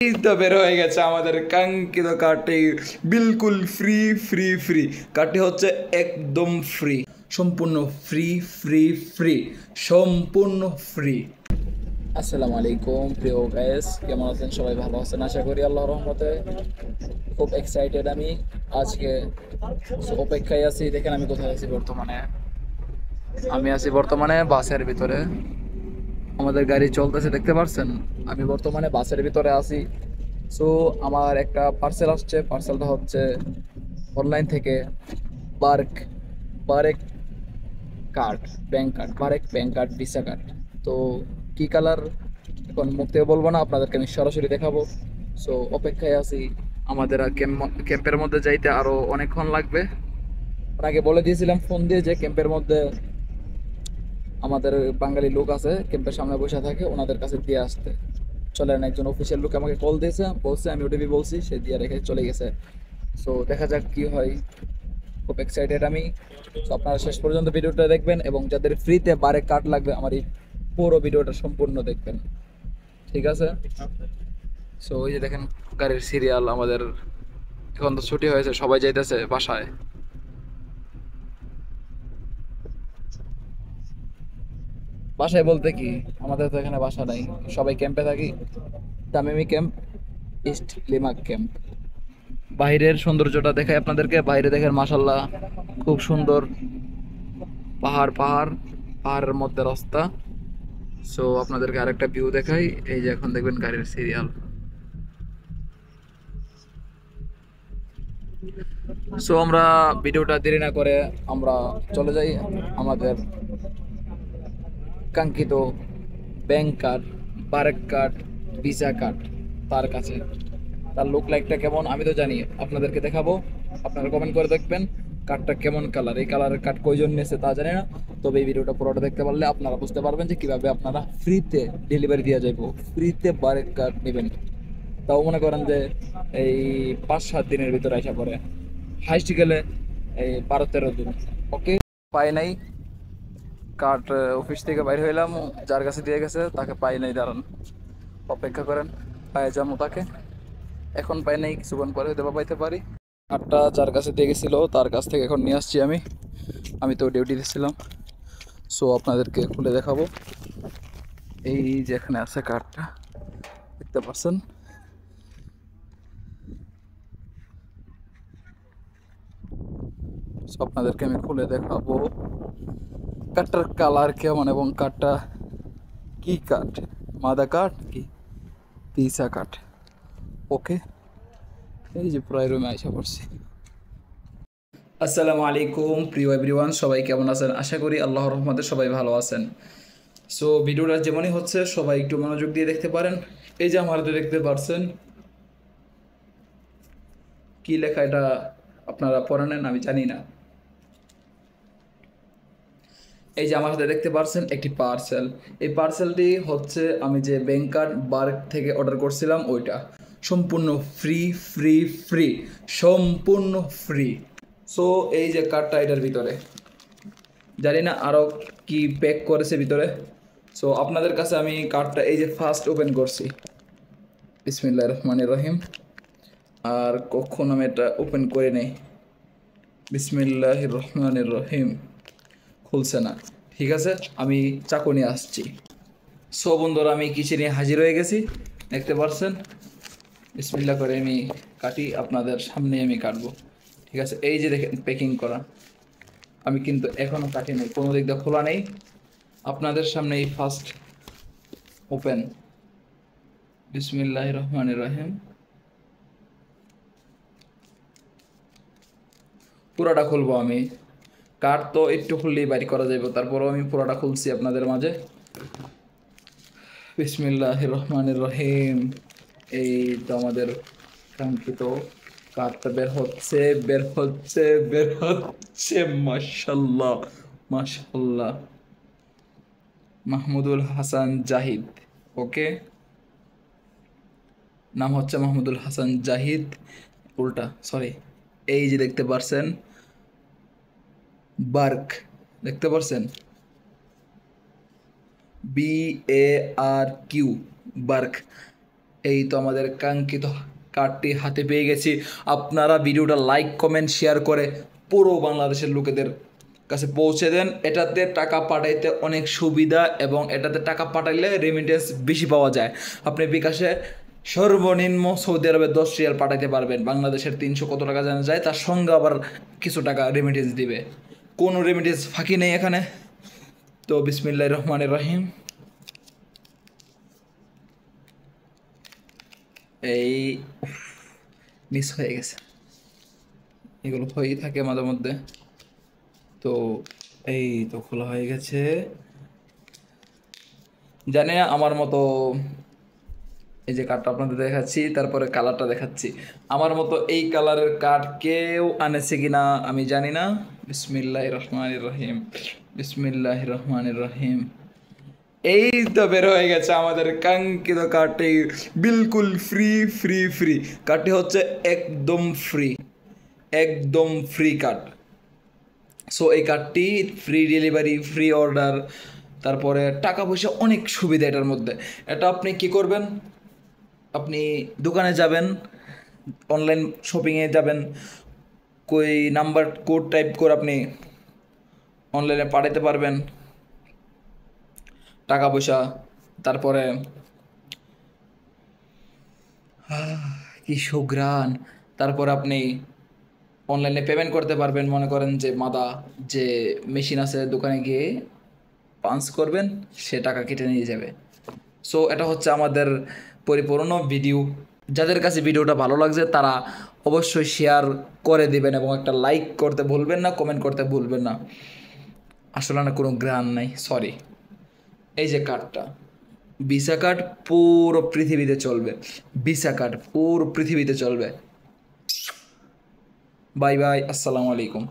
এই তো বের হয়ে গেছে আমাদের কাঙ্ক্ষিত কার্ডটি, বিলকুল ফ্রি ফ্রি ফ্রি। কার্ডটি হচ্ছে একদম ফ্রি, সম্পূর্ণ ফ্রি ফ্রি ফ্রি, সম্পূর্ণ ফ্রি। আসসালামু আলাইকুম প্রিয় গাইস, কেমন আছেন সবাই? ভালো আছেন আশা করি আল্লাহর রহমতে। খুব এক্সাইটেড আমি আজকে, অপেক্ষায় আছি। দেখেন আমি কোথায় আছি বর্তমানে। আমি আছি বর্তমানে বাসের ভিতরে, আমাদের গাড়ি চলতেছে দেখতে পাচ্ছেন। আমি বর্তমানে বাসের ভিতরে আছি। সো আমার একটা পার্সেল আসছে, পার্সেলটা হচ্ছে অনলাইন থেকে। বার্ক বারেক কার্ড, ব্যাংক কার্ড, বারেক ব্যাংক কার্ড, ভিসা কার্ড। তো কি কালার এখন মুখ থেকে বলবো না, আপনাদেরকে আমি সরাসরি দেখাবো। সো অপেক্ষায় আছি। আমাদের আর ক্যাম্পের মধ্যে যাইতে আরো অনেকক্ষণ লাগবে। ওনাকে বলে দিয়েছিলাম ফোন দিয়ে যে ক্যাম্পের মধ্যে আমাদের বাঙালি লোক আছে, ক্যাম্পের সামনে বসে থাকে, ওনাদের কাছে দিয়ে আসতে। চলেন, একজন অফিসিয়াল লোক আমাকে কল দিয়েছে, বলছে আমি ওটিপি বলছি, সে দিয়ে রেখে চলে গেছে। সো দেখা যাক কি হয়। খুব এক্সাইটেড আমি। তো আপনারা শেষ পর্যন্ত ভিডিওটা দেখবেন, এবং যাদের ফ্রিতে বারে কার্ড লাগবে আমার এই পুরো ভিডিওটা সম্পূর্ণ দেখবেন, ঠিক আছে? সো ওই যে দেখেন গাড়ির সিরিয়াল আমাদের। এখন তো ছুটি হয়েছে, সবাই যাইতেছে বাসায়। বাসায় বলতে কি, আমাদের তো এখানে বাসা নাই, সবাই ক্যাম্পে থাকি। তামিমি ক্যাম্প, ইস্ট লিমাক ক্যাম্প। বাইরের সৌন্দর্যটা দেখাই আপনাদেরকে। বাইরে দেখেন মাশাল্লাহ, খুব সুন্দর। পাহাড় পাহাড়, পাহাড়ের মধ্যে রাস্তা। সো আপনাদেরকে আরেকটা ভিউ দেখাই। এই যে এখন দেখবেন গাড়ির সিরিয়াল। সো আমরা ভিডিওটা দেরি না করে আমরা চলে যাই আমাদের কাঙ্ক্ষিত bank card, Barek card, Visa card তার কাছে। তার লুক লাইকটা কেমন আমি তো জানি, আপনাদেরকে দেখাবো। আপনারা কমেন্ট করে দেখবেন কার্ডটা কেমন কালার। এই কালারের কার্ড কয়জন নিয়েছে তা জানি না, তবে এই ভিডিওটা পুরোটা দেখতে পারলে আপনারা বুঝতে পারবেন যে কিভাবে আপনারা ফ্রিতে ডেলিভারি দিয়ে যাইব, ফ্রিতে বারেক কার্ড নেবেন। তাও মনে করেন যে এই 5-7 দিনের ভিতরে আসা পড়ে, হাইস্ট গেলে এই 12-13 দিন। ওকে, পাই নাই কার্ড। অফিস থেকে বাইরে হইলাম, যার কাছে দিয়ে গেছে তাকে পাই নাই। দাঁড়ান, অপেক্ষা করেন, পাই যাবো তাকে। এখন পাই নাই, কিছুক্ষণ পরে হয়তো বা পাইতে পারি। কার্ডটা যার কাছে দিয়ে গেছিল তার কাছ থেকে এখন নিয়ে আসছি আমি। আমি তো ডিউটি দিচ্ছিলাম। সো আপনাদেরকে খুলে দেখাবো। এই যে এখানে আছে কার্ডটা, দেখতে পাচ্ছেন। সো আপনাদেরকে আমি খুলে দেখাবো কার্ডটার কালার কেমন, এবং কার্ডটা কি কার্ড, মাদা কার্ড কি পিসা কার্ড। ওকে, এই যে প্রায় রুমে আইসা পড়ছি। আসসালামু আলাইকুম প্রিয় এভরিওয়ান, সবাই কেমন আছেন? আশা করি আল্লাহর রহমতে সবাই ভালো আছেন। সো ভিডিওটা যেমনই হচ্ছে সবাই একটু মনোযোগ দিয়ে দেখতে পারেন। এই যে আমার হাতে দেখতে পারছেন কি লেখা, এটা আপনারা পড়ে নেন, আমি জানি না। এই যে আমার হাতে দেখতে পারছেন একটি পার্সেল। এই পার্সেলটি হচ্ছে আমি যে ব্যাংক কার্ড বার্ক থেকে অর্ডার করছিলাম ওইটা, সম্পূর্ণ ফ্রি ফ্রি ফ্রি, সম্পূর্ণ ফ্রি। সো এই যে কার্ডটা এটার ভিতরে, জানি না আরও কি প্যাক করেছে ভিতরে। সো আপনাদের কাছে আমি কার্ডটা এই যে ফার্স্ট ওপেন করছি, বিসমিল্লাহির রহমানির রহিম। আর কখন আমি এটা ওপেন করে নেই, বিসমিল্লাহির রহমানির রহিম। খুলছে না, ঠিক আছে, আমি চাকু নিয়ে আসছি। সো বন্ধুরা, আমি কিচেনে নিয়ে হাজির হয়ে গেছি, দেখতে পারছেন। বিসমিল্লাহ করে আমি কাটি, আপনাদের সামনে আমি কাটবো, ঠিক আছে। এই যে দেখেন প্যাকিং করা, আমি কিন্তু এখনও কাটি নেই, কোনো দিক দিয়ে খোলা নেই। আপনাদের সামনে এই ফার্স্ট ওপেন, বিসমিল্লাহির রহমানির রহিম। পুরাটা খুলবো আমি, কার্ড তো একটু খুললেই বাইর করা যাবে, তারপরেও আমি পুরাটা খুলছি আপনাদের মাঝে। বিসমিল্লাহির রহমানির রহিম। এই তো আমাদের কাঙ্ক্ষিত কার্ডটা বের হচ্ছে, বের হচ্ছে, বের হচ্ছে। মাশাল্লাহ মাশাল্লাহ, মাহমুদুল হাসান জাহিদ। ওকে, নাম হচ্ছে মাহমুদুল হাসান জাহিদ, উল্টা সরি। এই যে দেখতে পারছেন বার্ক, দেখতে পারছেন BARQ, বার্ক। এই তো আমাদের কাঙ্ক্ষিত কার্ডটি হাতে পেয়ে গেছি। আপনারা ভিডিওটা লাইক কমেন্ট শেয়ার করে পুরো বাংলাদেশের লোকেদের কাছে পৌঁছে দেন। এটাতে টাকা পাঠাইতে অনেক সুবিধা এবং এটাতে টাকা পাঠাইলে রেমিটেন্স বেশি পাওয়া যায়। আপনি বিকাশে সর্বনিম্ন সৌদি আরবে 10 রিয়াল পাঠাইতে পারবেন। বাংলাদেশের 300 কত টাকা জানা যায়, তার সঙ্গে আবার কিছু টাকা রেমিটেন্স দিবে। কোনো রেমিটেন্স ফাঁকি নেই এখানে। তো বিসমিল্লাহির রহমানির রহিম। এই মিস হয়ে গেছে, এগুলো হয়েই থাকে মাঝে মধ্যে। তো এই তো খোলা হয়ে গেছে। জানি না আমার মতো, এই যে কার্ডটা আপনাদের দেখাচ্ছি, তারপরে কালারটা দেখাচ্ছি। আমার মতো এই কালারের কার্ড কেউ আনেছে কিনা আমি জানি না। বিসমিল্লাহির রহমানির রহিম, বিসমিল্লাহির রহমানির রহিম। এই তো বের হয়ে গেছে আমাদের কাঙ্ক্ষিত কার্ডটি, বিলকুল ফ্রি ফ্রি ফ্রি। কার্ডটি হচ্ছে একদম ফ্রি, একদম ফ্রি কার্ড। সো এই কার্ডটি ফ্রি ডেলিভারি, ফ্রি অর্ডার, তারপরে টাকা পয়সা অনেক সুবিধা এটার মধ্যে। এটা আপনি কি করবেন, আপনি দোকানে যাবেন, অনলাইন শপিংয়ে যাবেন, কই নাম্বার কোড টাইপ করে আপনি অনলাইনে পাঠাতে পারবেন টাকা পয়সা। তারপরে কি সুঘ্রাণ। তারপর আপনি অনলাইনে পেমেন্ট করতে পারবেন। মনে করেন যে যে মেশিন আছে, দোকানে গিয়ে পাঞ্চ করবেন, সে টাকা কেটে নিয়ে যাবে। সো এটা হচ্ছে আমাদের পরিপূর্ণ ভিডিও। যাদের কাছে ভিডিওটা ভালো লাগছে তারা অবশ্যই শেয়ার করে দিবেন এবং একটা লাইক করতে ভুলবেন না, কমেন্ট করতে ভুলবেন না। আসলে না কোনো গ্রান নাই, সরি। এই যে কার্ডটা, ভিসা কার্ড পুরো পৃথিবীতে চলবে। ভিসা কার্ড পুরো পৃথিবীতে চলবে। বাই বাই, আসসালামু আলাইকুম।